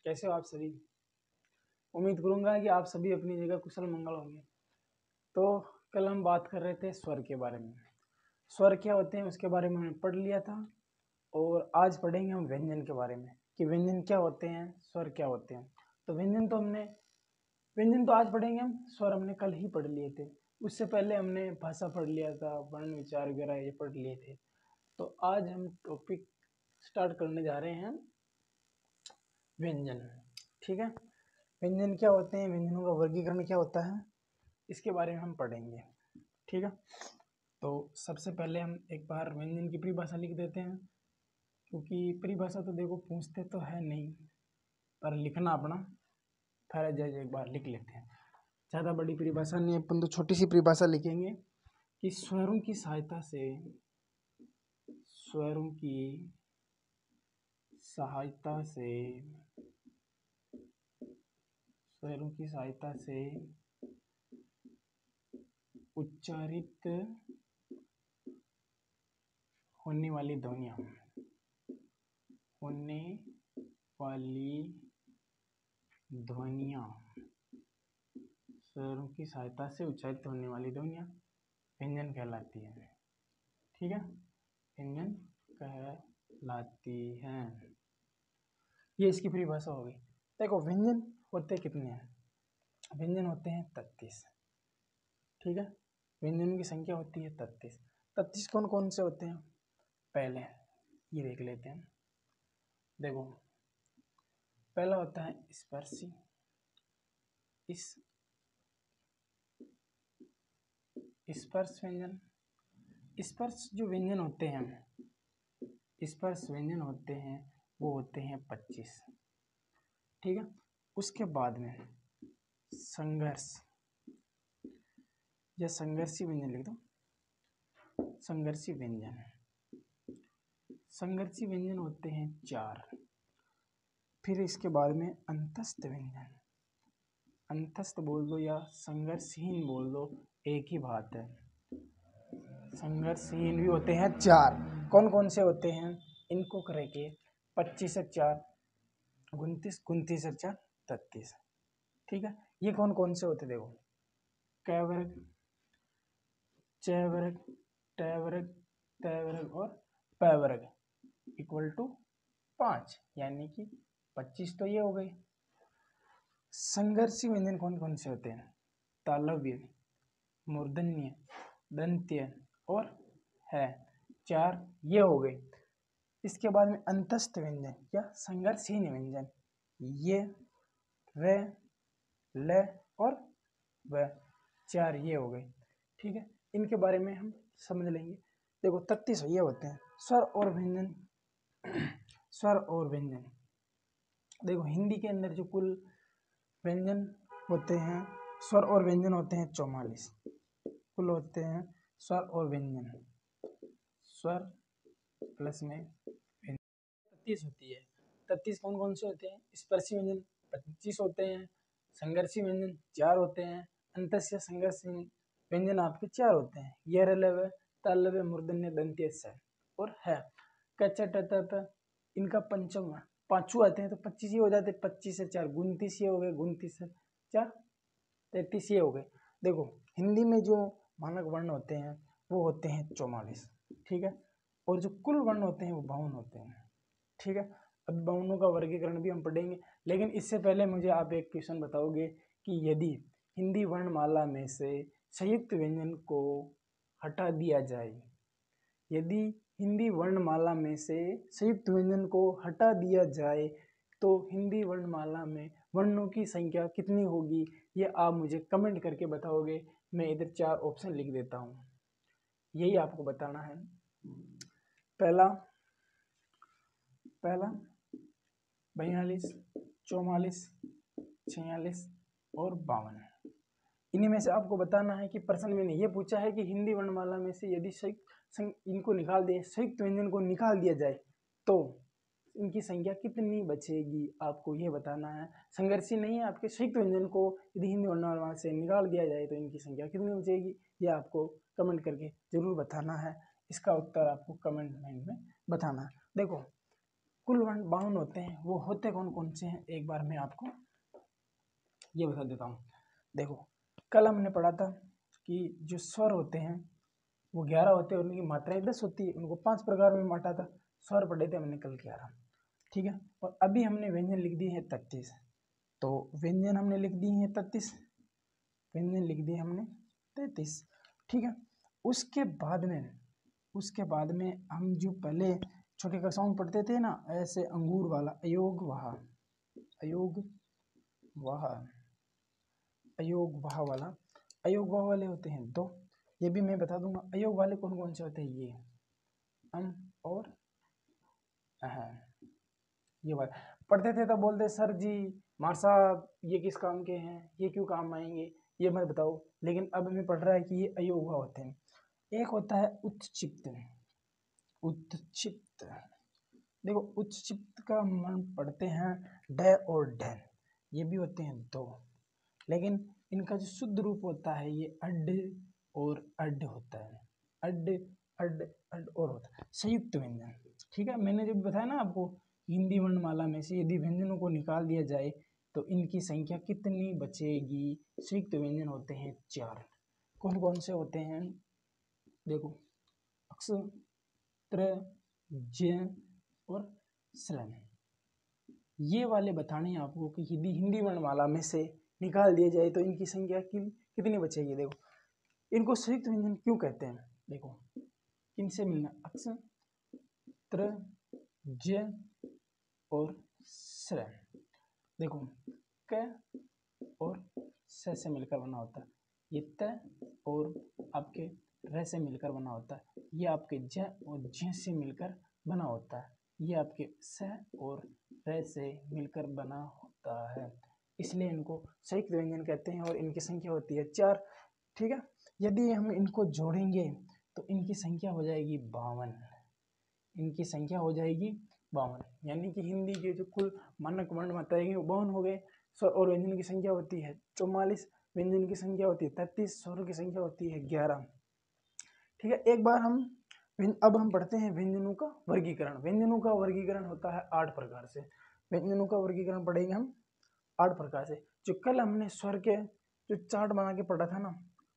कैसे हो आप सभी। उम्मीद करूंगा कि आप सभी अपनी जगह कुशल मंगल होंगे। तो कल हम बात कर रहे थे स्वर के बारे में। स्वर क्या होते हैं उसके बारे में हमने पढ़ लिया था, और आज पढ़ेंगे हम व्यंजन के बारे में कि व्यंजन क्या होते हैं, स्वर क्या होते हैं। तो व्यंजन तो आज पढ़ेंगे हम, स्वर हमने कल ही पढ़ लिए थे। उससे पहले हमने भाषा पढ़ लिया था, वर्ण विचार वगैरह ये पढ़ लिए थे। तो आज हम टॉपिक स्टार्ट करने जा रहे हैं व्यंजन। ठीक है, व्यंजन क्या होते हैं, व्यंजनों का वर्गीकरण क्या होता है, इसके बारे में हम पढ़ेंगे। ठीक है, तो सबसे पहले हम एक बार व्यंजन की परिभाषा लिख देते हैं, क्योंकि परिभाषा तो देखो पूछते तो है नहीं, पर लिखना अपना फर्ज है। एक बार लिख लेते हैं, ज़्यादा बड़ी परिभाषा नहीं, अपन तो छोटी सी परिभाषा लिखेंगे कि स्वरों की सहायता से उच्चारित होने वाली ध्वनियाँ स्वरों की सहायता से उच्चारित होने वाली ध्वनियाँ व्यंजन कहलाती है। ठीक है, व्यंजन कहलाती हैं। ये इसकी परिभाषा होगी। देखो व्यंजन होते कितने हैं, व्यंजन होते हैं 33। ठीक है, व्यंजनों की संख्या होती है 33। 33 कौन कौन से होते हैं, पहले ये देख लेते हैं। देखो पहला होता है स्पर्शी। स्पर्श व्यंजन। स्पर्श जो व्यंजन होते हैं, स्पर्श व्यंजन होते हैं वो होते हैं 25। ठीक है, उसके बाद में संघर्ष या संघर्षी व्यंजन लिख दो। संघर्षी व्यंजन होते हैं 4। फिर इसके बाद में अंतस्थ व्यंजन, अंतस्थ बोल दो या संघर्षहीन बोल दो, एक ही बात है। संघर्षहीन भी होते हैं 4। कौन कौन से होते हैं, इनको करेंगे 25 से 4 29, 29 से 4 33। ठीक है, ये कौन कौन से होते, देखो क वर्ग, च वर्ग, ट वर्ग, त वर्ग और प वर्ग इक्वल टू 5, यानी कि 25 तो ये हो गई। संघर्षी व्यंजन कौन कौन से होते हैं, तालव्य, मूर्धन्य, दंत्य और है, 4 ये हो गए। इसके बाद में अंतस्थ व्यंजन या संघर्षहीन व्यंजन, ये, रे, ल और व, 4 ये हो गए। ठीक है, इनके बारे में हम समझ लेंगे। देखो 33 ये होते हैं स्वर और व्यंजन। स्वर और व्यंजन, देखो हिंदी के अंदर जो कुल व्यंजन होते हैं, स्वर और व्यंजन होते हैं 44 कुल होते हैं। स्वर और व्यंजन, स्वर प्लस में 33 होती है। 33 कौन कौन से होते हैं, स्पर्शी व्यंजन 25 होते हैं, संघर्षी व्यंजन 4 होते हैं, अंतस्य संघर्षी व्यंजन आपके 4 होते हैं। ये रलव, तालव्य, मूर्धन्य, दंत्य और है। इनका पंचम पांचों आते हैं तो 25 ये हो जाते हैं। 25 से 4 29 ये हो गए, 29 से 4 33 ये हो गए। देखो हिंदी में जो मानक वर्ण होते हैं वो होते हैं 44। ठीक है, और जो कुल वर्ण होते हैं वो 52 होते हैं। ठीक है, अब 52 का वर्गीकरण भी हम पढ़ेंगे, लेकिन इससे पहले मुझे आप एक क्वेश्चन बताओगे कि यदि हिंदी वर्णमाला में से संयुक्त व्यंजन को हटा दिया जाए, यदि हिंदी वर्णमाला में से संयुक्त व्यंजन को हटा दिया जाए तो हिंदी वर्णमाला में वर्णों की संख्या कितनी होगी, ये आप मुझे कमेंट करके बताओगे। मैं इधर 4 ऑप्शन लिख देता हूँ, यही आपको बताना है। पहला 42, 44, 46 और 52। इन्हीं में से आपको बताना है कि प्रश्न में ये पूछा है कि हिंदी वर्णमाला में से यदि इनको निकाल दे, संयुक्त व्यंजन को निकाल दिया जाए तो इनकी संख्या कितनी बचेगी, आपको ये बताना है। संघर्षी नहीं है, आपके संयुक्त व्यंजन को यदि हिंदी वर्णमाला से निकाल दिया जाए तो इनकी संख्या कितनी बचेगी, ये आपको कमेंट करके जरूर बताना है। इसका उत्तर आपको कमेंट में बताना है। देखो कुल 52 होते हैं। वो होते कौन कौन से हैं, एक बार मैं आपको ये बता देता हूँ। देखो, कल हमने पढ़ा था कि जो स्वर होते हैं वो 11 होते हैं, उनकी मात्राएं 10 होती है, उनको 5 प्रकार में बांटा था। स्वर पढ़े थे हमने कल 11, ठीक है। और अभी हमने व्यंजन लिख दिए हैं 33। तो व्यंजन हमने लिख दिए हैं 33, व्यंजन लिख दिए हमने 33, ठीक है। उसके बाद में हम जो पहले छोटे कक्षाओं में पढ़ते थे ना, ऐसे अंगूर वाला अयोग वहा, अयोग वहा, अयोग वहा वाला, अयोग वहा वाले होते हैं 2। ये भी मैं बता दूंगा। अयोग वाले कौन कौन से होते हैं, ये और ये वाले पढ़ते थे तो बोलते सर जी मार साहब ये किस काम के हैं, ये क्यों काम आएंगे, ये मत बताओ। लेकिन अब हमें पढ़ रहा है कि ये अयोग वहा होते हैं। एक होता है उत्क्षिप्त, उत्क्षिप्त। देखो उत्क्षिप्त का मन पढ़ते हैं ड और ढ, ये भी होते हैं 2। लेकिन इनका जो शुद्ध रूप होता है ये अड और अड होता है, अड अड अड और होता है संयुक्त व्यंजन, ठीक है। मैंने जब बताया ना आपको, हिंदी वर्णमाला में से यदि व्यंजनों को निकाल दिया जाए तो इनकी संख्या कितनी बचेगी। संयुक्त व्यंजन होते हैं 4। कौन कौन से होते हैं, देखो अक्ष, त्र, ज और श्रम। ये वाले बताने हैं आपको कि यदि हिंदी वर्णमाला में से निकाल दिया जाए तो इनकी संख्या कितनी बचेगी। देखो इनको संयुक्त व्यंजन क्यों कहते हैं, देखो इनसे मिलना अक्ष, त्र, ज और श्र। देखो क और स से मिलकर बना होता है, ये त और आपके र से मिलकर बना होता है, ये आपके ज और ज से मिलकर बना होता है, ये आपके स और र से मिलकर बना होता है। इसलिए इनको संयुक्त व्यंजन कहते हैं और इनकी संख्या होती है 4, ठीक है। यदि हम इनको जोड़ेंगे तो इनकी संख्या हो जाएगी 52, इनकी संख्या हो जाएगी 52। यानी कि हिंदी के जो कुल मानक वर्ण मात्राएं वो 52 हो गए। स्वर और व्यंजन की संख्या होती है 44, व्यंजन की संख्या होती है 33, स्वरों की संख्या होती है 11, ठीक है। एक बार अब हम पढ़ते हैं व्यंजनों का वर्गीकरण। व्यंजनों का वर्गीकरण होता है 8 प्रकार से। व्यंजनों का वर्गीकरण पढ़ेंगे हम 8 प्रकार से। जो कल हमने स्वर के जो चार्ट बना के पढ़ा था ना,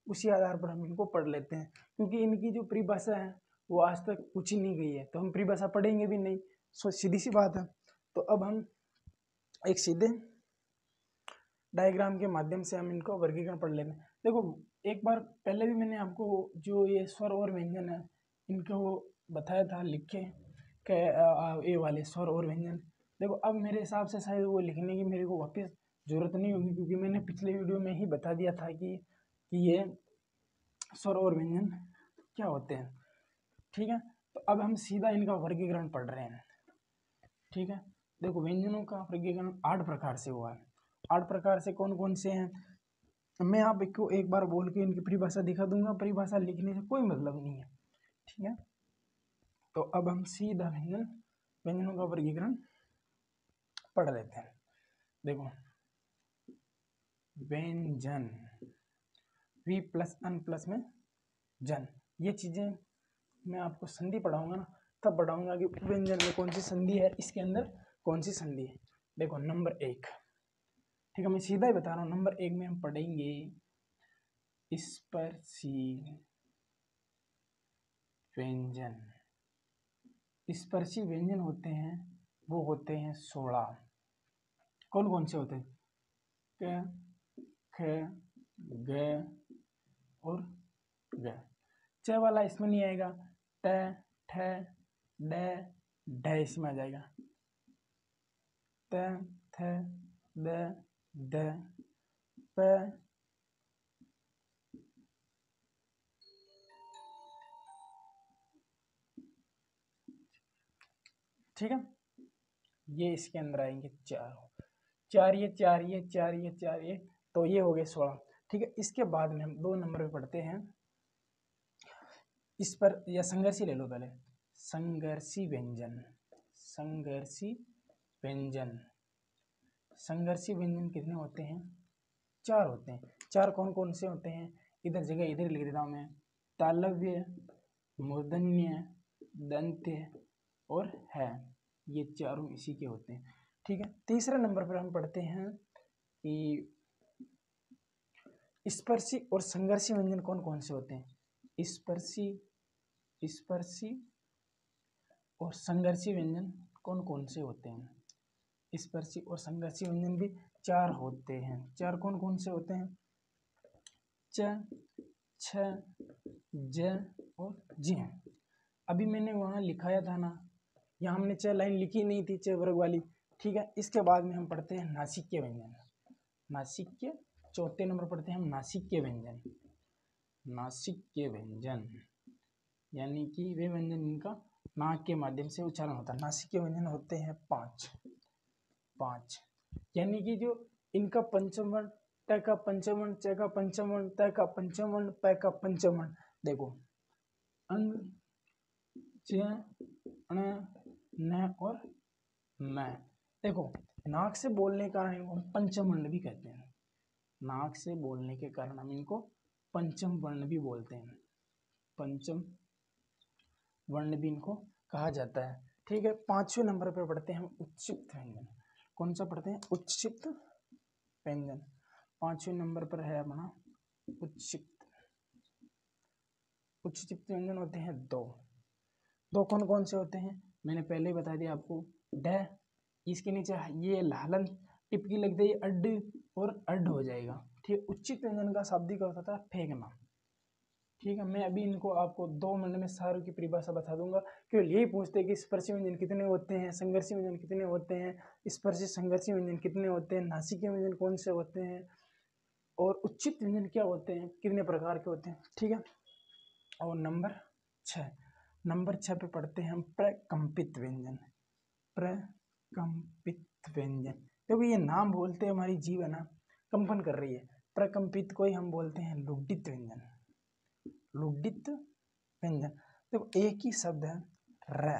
उसी आधार पर हम इनको पढ़ लेते हैं, क्योंकि इनकी जो परिभाषा है वो आज तक पूछी नहीं गई है, तो हम परिभाषा पढ़ेंगे भी नहीं, सीधी सी बात है। तो अब हम एक सीधे डायग्राम के माध्यम से हम इनको वर्गीकरण पढ़ लेते हैं। देखो एक बार पहले भी मैंने आपको जो ये स्वर और व्यंजन है इनको बताया था लिख के ये वाले स्वर और व्यंजन। देखो अब मेरे हिसाब से शायद वो लिखने की मेरे को वापस जरूरत नहीं होगी, क्योंकि मैंने पिछले वीडियो में ही बता दिया था कि ये स्वर और व्यंजन क्या होते हैं, ठीक है। तो अब हम सीधा इनका वर्गीकरण पढ़ रहे हैं, ठीक है। देखो व्यंजनों का वर्गीकरण 8 प्रकार से हुआ है। 8 प्रकार से कौन कौन से हैं, मैं आपको एक बार बोल के इनकी परिभाषा दिखा दूंगा, परिभाषा लिखने से कोई मतलब नहीं है, ठीक है। तो अब हम सीधा व्यंजनों का वर्गीकरण पढ़ लेते हैं। देखो व्यंजन, वी प्लस अन प्लस में जन, ये चीजें मैं आपको संधि पढ़ाऊंगा ना, तब पढ़ाऊंगा कि व्यंजन में कौन सी संधि है, इसके अंदर कौन सी संधि है। देखो नंबर 1, ठीक है, मैं सीधा ही बता रहा हूँ। नंबर 1 में हम पढ़ेंगे स्पर्शी व्यंजन। स्पर्शी व्यंजन होते हैं वो होते हैं 16। कौन कौन से होते हैं, क, ख, ग और ग। च वाला इसमें नहीं आएगा, ट, ठ, ड, ढ इसमें आ जाएगा, त, थ, द, ध, प, ठीक है। ये इसके अंदर आएंगे 4, 4 ये 4 ये 4 ये 4 ये, तो ये हो गए 16, ठीक है। इसके बाद में हम 2 नंबर पे पढ़ते हैं इस पर, या संघर्षी ले लो पहले, संघर्षी व्यंजन। संघर्षी व्यंजन, संघर्षी व्यंजन कितने होते हैं, 4 होते हैं। 4 कौन कौन से होते हैं, इधर जगह इधर लिख देता हूँ मैं, तालव्य, मूर्धन्य, दंत्य और है। ये चारों इसी के होते हैं। ठीक है, तीसरे नंबर पर हम पढ़ते हैं कि स्पर्शी और संघर्षी व्यंजन कौन कौन से होते हैं। स्पर्शी और संघर्षी व्यंजन कौन कौन से होते हैं। स्पर्शी और संघर्षी व्यंजन भी 4 होते हैं। 4 कौन कौन से होते हैं। च, छ, ज और ज। अभी मैंने वहां लिखाया था ना, यहाँ हमने 4 लाइन लिखी नहीं थी, 4 वर्ग वाली। ठीक है, इसके बाद में हम पढ़ते हैं नासिक्य व्यंजन। नासिक्य, चौथे नंबर पढ़ते हैं हम नासिक्य व्यंजन। नासिक्य व्यंजन यानी कि वे व्यंजन इनका नाक के माध्यम से उच्चारण होता है। नासिक्य व्यंजन होते हैं 5 यानी कि जो इनका पंचम वर्ण, ट का पंचम वर्ण, च का पंचम वर्ण, त का पंचम वर्ण, प का पंचम वर्ण। देखो अंग, च, ण, न और म। देखो नाक से बोलने के कारण इनको हम पंचम वर्ण भी कहते हैं। नाक से बोलने के कारण हम इनको पंचम वर्ण भी बोलते हैं। पंचम वर्ण भी इनको कहा जाता है। ठीक है, 5वें नंबर पर पढ़ते हैं हम उच्चित व्यंजन। कौन सा पढ़ते हैं। उच्चित व्यंजन। 5वें नंबर पर है अपना उच्चित। उच्चित व्यंजन होते हैं 2 कौन कौन से होते हैं, मैंने पहले ही बता दिया आपको। ड, इसके नीचे ये लालन टिपकी लग जाए, अड और अड हो जाएगा। ठीक, उच्चित व्यंजन का शाब्दिक अर्थ होता है फेंकना। ठीक है, मैं अभी इनको आपको 2 मिनट में सारों की परिभाषा बता दूंगा। केवल यही पूछते हैं कि स्पर्शी व्यंजन कितने होते हैं, संघर्षी व्यंजन कितने होते हैं, स्पर्शी संघर्षी व्यंजन कितने होते हैं, नासिक्य व्यंजन कौन से होते हैं, और उच्चित व्यंजन क्या होते हैं, कितने प्रकार के होते हैं। ठीक है, और नंबर 6 पे पढ़ते हैं हम प्रकंपित व्यंजन। प्रकंपित व्यंजन, क्योंकि ये नाम बोलते हैं हमारी जीभ है ना कंपन कर रही है। प्रकंपित को ही हम बोलते हैं लुड्डित व्यंजन। लुड्डित व्यंजन, देखो एक ही शब्द है र।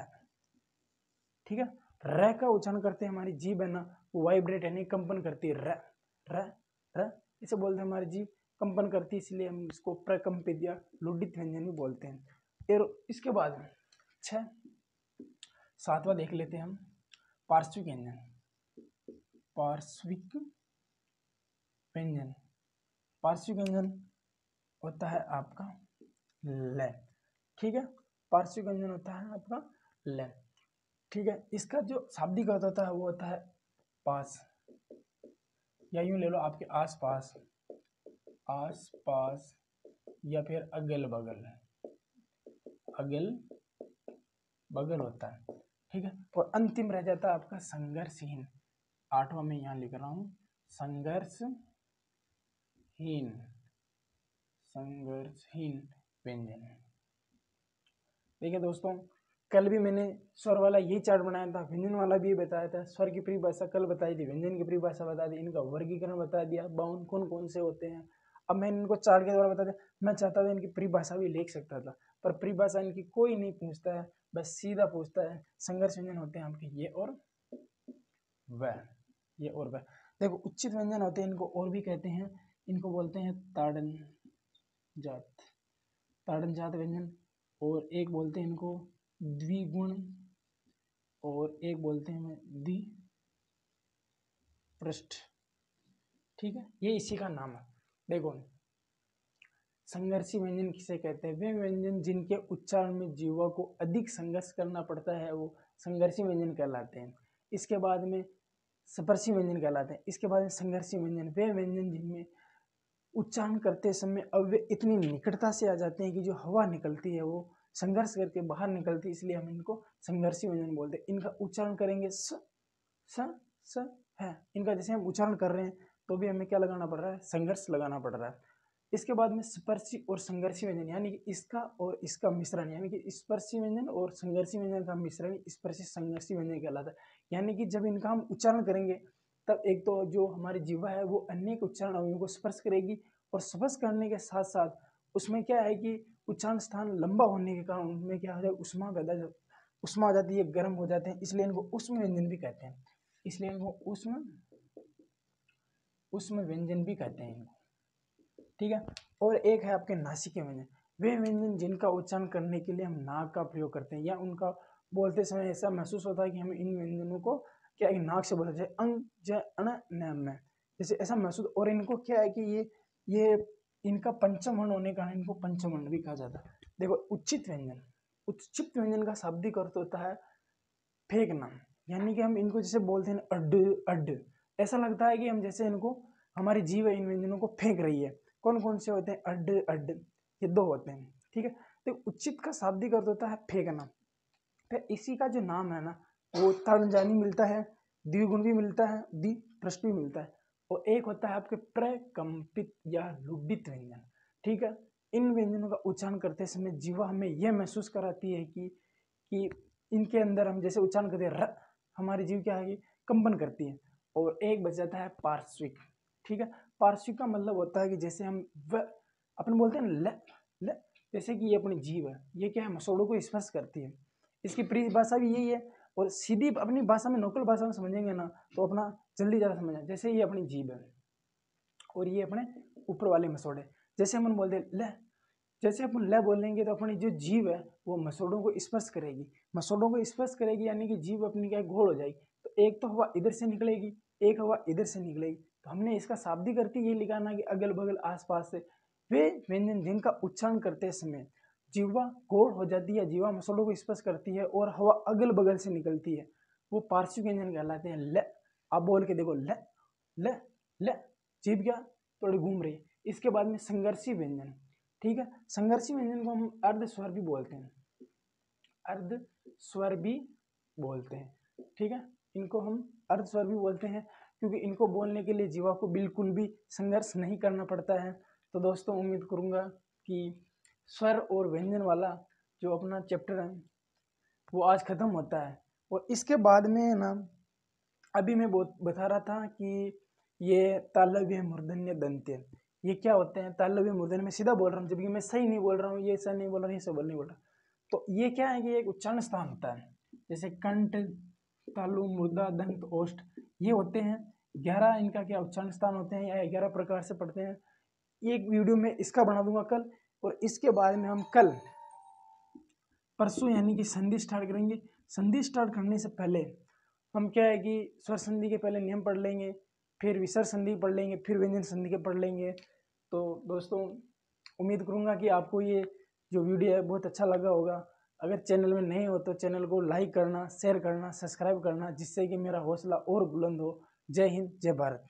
ठीक है, र का उच्चारण करते हैं हमारी जीभ है ना वो वाइब्रेट यानी कंपन करती है। र र र इसे बोलते हैं हमारी जीभ कंपन करती है, इसलिए हम इसको प्रकंपित या लुड्डित व्यंजन भी बोलते हैं। फिर इसके बाद 7वां देख लेते हैं हम पार्श्विक व्यंजन। पार्श्विक व्यंजन, पार्श्विक व्यंजन होता है आपका ल। ठीक है, पार्श्विक व्यंजन होता है आपका ल। ठीक है, इसका जो शाब्दिक अर्थ होता है वो होता है पास, या यूं ले लो आपके आस पास, आस पास, या फिर अगल बगल, अगल बगल होता है। ठीक है, और अंतिम रह जाता है आपका संघर्षहीन। 8वां में यहां लिख रहा हूं संघर्षहीन। संघर्षहीन व्यंजन। देखिए दोस्तों, कल भी मैंने स्वर वाला यही चार्ट बनाया था, व्यंजन वाला भी बताया था। स्वर की परिभाषा कल बताई थी, व्यंजन की परिभाषा बता दी, इनका वर्गीकरण बता दिया, बाउंड कौन कौन से होते हैं। अब मैंने इनको चार्ट के द्वारा बता दिया। मैं चाहता था इनकी परिभाषा भी लिख सकता था, पर परिभाषा इनकी कोई नहीं पूछता है, बस सीधा पूछता है संघर्ष व्यंजन होते हैं आपके ये और वह, ये और वह। देखो उच्चित व्यंजन होते हैं, इनको और भी कहते हैं, इनको बोलते हैं ताड़न जात, ताड़न जात व्यंजन। और एक बोलते हैं इनको द्विगुण, और एक बोलते हैं द्विपृष्ठ। ठीक है, ये इसी का नाम है। देखो संघर्षी व्यंजन किसे कहते हैं, वे व्यंजन जिनके उच्चारण में जीवा को अधिक संघर्ष करना पड़ता है वो संघर्षी व्यंजन कहलाते हैं। इसके बाद में स्पर्शी व्यंजन कहलाते हैं। इसके बाद में संघर्षी व्यंजन, वे व्यंजन जिनमें उच्चारण करते समय अब वे इतनी निकटता से आ जाते हैं कि जो हवा निकलती है वो संघर्ष करके बाहर निकलती है, इसलिए हम इनको संघर्षी व्यंजन बोलते हैं। इनका उच्चारण करेंगे स है, इनका जैसे हम उच्चारण कर रहे हैं तो भी हमें क्या लगाना पड़ रहा है, संघर्ष लगाना पड़ रहा है। इसके बाद में स्पर्शी और संघर्षी व्यंजन, यानी कि इसका और इसका मिश्रण, यानी कि स्पर्शी व्यंजन और संघर्षी व्यंजन का मिश्रण स्पर्शी संघर्षी व्यंजन कहलाता है। यानी कि जब इनका हम उच्चारण करेंगे तब एक तो जो हमारी जीवा है वो अनेक उच्चारण अवयवों को स्पर्श करेगी, और स्पर्श करने के साथ साथ उसमें क्या है कि उच्चारण स्थान लंबा होने के कारण उनमें क्या हो जाए, उष्मा आ जाती है, गर्म हो जाते हैं, इसलिए इनको उष्म व्यंजन भी कहते हैं। इसलिए इनको उष्म व्यंजन भी कहते हैं इनको। ठीक है, और एक है आपके नासिक व्यंजन, वे व्यंजन जिनका उच्चारण करने के लिए हम नाक का प्रयोग करते हैं या उनका बोलते समय ऐसा महसूस होता है कि हमें इन व्यंजनों को क्या है कि नाक से बोला जाए, अंग ज अण न में, जैसे ऐसा महसूस। और इनको क्या है कि ये इनका पंचम वर्ण होने का इनको पंचम वर्ण भी कहा जाता है। देखो उच्चित व्यंजन, उच्चित व्यंजन का शाब्दिक अर्थ होता है फेंकना, यानी कि हम इनको जैसे बोलते हैं अड अड, ऐसा लगता है कि हम जैसे इनको, हमारी जीभ इन व्यंजनों को फेंक रही है। कौन कौन से होते हैं? अड अड, ये दो होते हैं, ठीक है। तो उच्चित का शाब्दिक अर्थ होता है फेंकना। फिर इसी का जो नाम है ना, वो तर्जनी मिलता है, द्विगुण भी मिलता है, द्विप्रश्न भी मिलता है, और एक होता है आपके प्रकंपित या लुडित व्यंजन, ठीक है। इन व्यंजनों का उच्चारण करते समय जीवा हमें यह महसूस कराती है कि इनके अंदर हम जैसे उच्चारण करते हैं र, हमारी जीव क्या है कि कंपन करती है। और एक बच जाता है पार्श्विक, ठीक है। पार्श्विक का मतलब होता है कि जैसे हम अपन बोलते हैं ल ल, जैसे कि ये अपनी जीव है, ये क्या है मसोड़ों को स्पर्श करती है। इसकी परिभाषा भी यही है, और सीधी अपनी भाषा में, लोकल भाषा में समझेंगे ना तो अपना जल्दी ज़्यादा समझ आए। जैसे ये अपनी जीभ है और ये अपने ऊपर वाले मसोड़े, जैसे हम बोलते हैं ल, जैसे अपन ल बोलेंगे तो अपनी जो जीभ है वो मसोड़ों को स्पर्श करेगी, मसोड़ों को स्पर्श करेगी, यानी कि जीभ अपनी क्या घोल हो जाएगी। तो एक तो हवा इधर से निकलेगी, एक हवा इधर से निकलेगी। तो हमने इसका शाब्दिक अर्थ ये लिखा ना कि अगल बगल आसपास से वे व्यंजन जिनका उच्चारण करते समय जीवा घोल हो जाती है, जीवा मसोड़ों को स्पर्श करती है और हवा अगल बगल से निकलती है, वो पार्श्विक व्यंजन कहलाते हैं। ल, आप बोल के देखो ल ल ल, जीभ क्या थोड़ी घूम रही है। इसके बाद में संघर्षी व्यंजन, ठीक है। संघर्षी व्यंजन को हम अर्ध स्वर भी बोलते हैं, अर्ध स्वर भी बोलते हैं, ठीक है। इनको हम अर्ध स्वर भी बोलते हैं क्योंकि इनको बोलने के लिए जीवा को बिल्कुल भी संघर्ष नहीं करना पड़ता है। तो दोस्तों उम्मीद करूंगा कि स्वर और व्यंजन वाला जो अपना चैप्टर है वो आज खत्म होता है। और इसके बाद में ना, अभी मैं बता रहा था कि ये तालव्य मूर्धन्य दंत्य, ये क्या होते हैं? तालव्य मूर्धन्य में सीधा बोल रहा हूँ, जबकि मैं सही नहीं बोल रहा हूँ, ये ऐसा नहीं बोल रहा हूँ, ये सब नहीं बोल रहा। तो ये क्या है कि एक उच्चारण स्थान होता है, जैसे कंठ, तालु, मुर्दा, दंत, ओष्ठ, ये होते हैं 11 इनका क्या उच्चारण स्थान होते हैं, या 11 प्रकार से पढ़ते हैं। एक वीडियो में इसका बना दूंगा कल, और इसके बाद में हम कल परसों यानी कि संधि स्टार्ट करेंगे। संधि स्टार्ट करने से पहले हम क्या है कि स्वर संधि के पहले नियम पढ़ लेंगे, फिर विसर्ग संधि पढ़ लेंगे, फिर व्यंजन संधि के पढ़ लेंगे। तो दोस्तों उम्मीद करूंगा कि आपको ये जो वीडियो है बहुत अच्छा लगा होगा। अगर चैनल में नए हो तो चैनल को लाइक करना, शेयर करना, सब्सक्राइब करना, जिससे कि मेरा हौसला और बुलंद हो। जय हिंद, जय भारत।